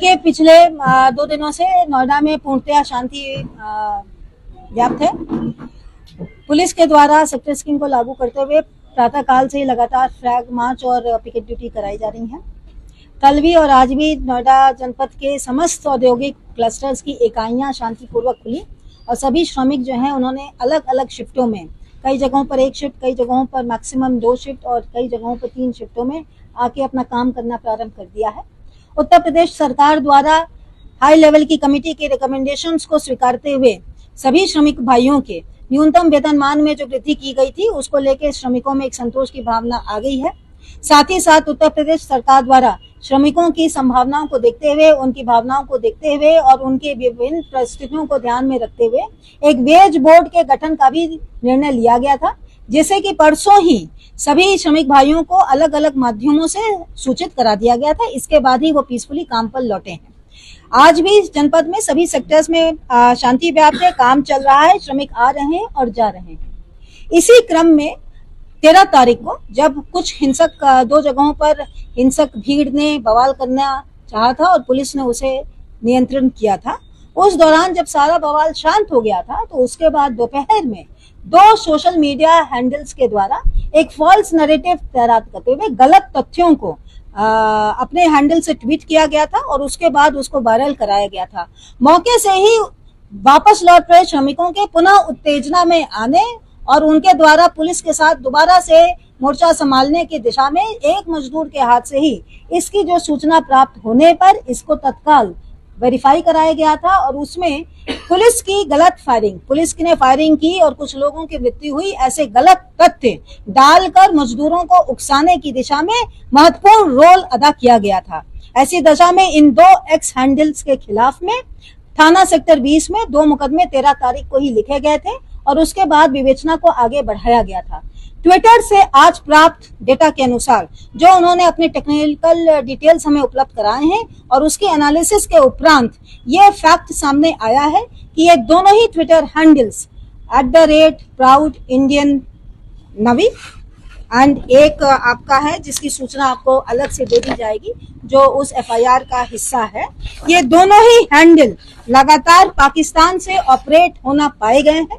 देखिए, पिछले 2 दिनों से नोएडा में पूर्णतया शांति व्याप्त है। पुलिस के द्वारा सेक्टर स्कीम को लागू करते हुए प्रातःकाल से ही लगातार फ्लैग मार्च और पिकेट ड्यूटी कराई जा रही है। कल भी और आज भी नोएडा जनपद के समस्त औद्योगिक क्लस्टर्स की इकाइयां शांतिपूर्वक खुली और सभी श्रमिक जो हैं उन्होंने अलग अलग शिफ्टों में, कई जगहों पर 1 शिफ्ट, कई जगहों पर मैक्सिमम 2 शिफ्ट और कई जगहों पर 3 शिफ्टों में आके अपना काम करना प्रारंभ कर दिया है। उत्तर प्रदेश सरकार द्वारा हाई लेवल की कमेटी के रिकमेंडेशंस को स्वीकारते हुए सभी श्रमिक भाइयों के न्यूनतम वेतनमान में जो वृद्धि की गई थी उसको लेकर श्रमिकों में एक संतोष की भावना आ गई है। साथ ही साथ उत्तर प्रदेश सरकार द्वारा श्रमिकों की संभावनाओं को देखते हुए, उनकी भावनाओं को देखते हुए और उनके विभिन्न परिस्थितियों को ध्यान में रखते हुए एक वेज बोर्ड के गठन का भी निर्णय लिया गया था, जिसे कि परसों ही सभी श्रमिक भाइयों को अलग अलग माध्यमों से सूचित करा दिया गया था। इसके बाद ही वो पीसफुली काम पर लौटे हैं। आज भी जनपद में सभी सेक्टर्स में शांति व्याप्त है, काम चल रहा है, श्रमिक आ रहे हैं और जा रहे हैं। इसी क्रम में 13 तारीख को जब कुछ हिंसक 2 जगहों पर हिंसक भीड़ ने बवाल करना चाहा था और पुलिस ने उसे नियंत्रण किया था, उस दौरान जब सारा बवाल शांत हो गया था तो उसके बाद दोपहर में 2 सोशल मीडिया हैंडल्स के द्वारा एक फॉल्स नैरेटिव तैयार करते हुए गलत तथ्यों को अपने हैंडल से ट्वीट किया गया था और उसके बाद उसको वायरल कराया गया था। मौके से ही वापस लौट रहे श्रमिकों के पुनः उत्तेजना में आने और उनके द्वारा पुलिस के साथ दोबारा से मोर्चा संभालने की दिशा में एक मजदूर के हाथ से ही इसकी जो सूचना प्राप्त होने पर इसको तत्काल वेरीफाई कराया गया था और उसमें पुलिस की गलत फायरिंग, पुलिस ने फायरिंग की और कुछ लोगों की मृत्यु हुई, ऐसे गलत तथ्य डालकर मजदूरों को उकसाने की दिशा में महत्वपूर्ण रोल अदा किया गया था। ऐसी दशा में इन 2 एक्स हैंडल्स के खिलाफ में थाना सेक्टर 20 में 2 मुकदमे 13 तारीख को ही लिखे गए थे और उसके बाद विवेचना को आगे बढ़ाया गया था। ट्विटर से आज प्राप्त डेटा के अनुसार जो उन्होंने अपने टेक्निकल डिटेल्स हमें उपलब्ध कराए हैं और उसके एनालिसिस के उपरांत ये फैक्ट सामने आया है कि ये दोनों ही ट्विटर हैंडल्स @ProudIndianNavi एंड एक आपका है जिसकी सूचना आपको अलग से दे दी जाएगी जो उस FIR का हिस्सा है। ये दोनों ही हैंडल लगातार पाकिस्तान से ऑपरेट होना पाए गए हैं।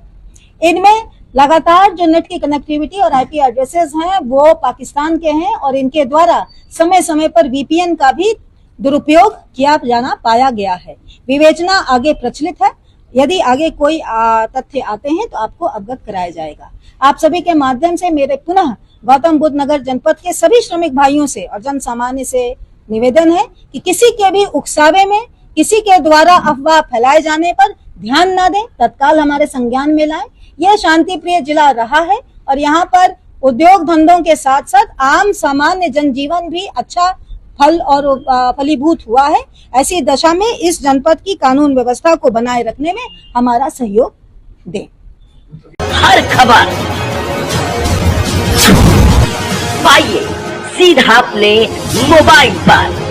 इनमें लगातार जो नेट की कनेक्टिविटी और IP एड्रेसेस हैं वो पाकिस्तान के हैं और इनके द्वारा समय समय पर VPN का भी दुरुपयोग किया जाना पाया गया है। विवेचना आगे प्रचलित है, यदि आगे कोई तथ्य आते हैं तो आपको अवगत कराया जाएगा। आप सभी के माध्यम से मेरे पुनः गौतम बुद्ध नगर जनपद के सभी श्रमिक भाइयों से और जन सामान्य से निवेदन है कि किसी के भी उकसावे में, किसी के द्वारा अफवाह फैलाए जाने पर ध्यान न दें, तत्काल हमारे संज्ञान में लाएं। यह शांति प्रिय जिला रहा है और यहाँ पर उद्योग धंधों के साथ साथ आम सामान्य जनजीवन भी अच्छा फल और फलीभूत हुआ है। ऐसी दशा में इस जनपद की कानून व्यवस्था को बनाए रखने में हमारा सहयोग दें। हर खबर पाइए सीधा अपने मोबाइल पर।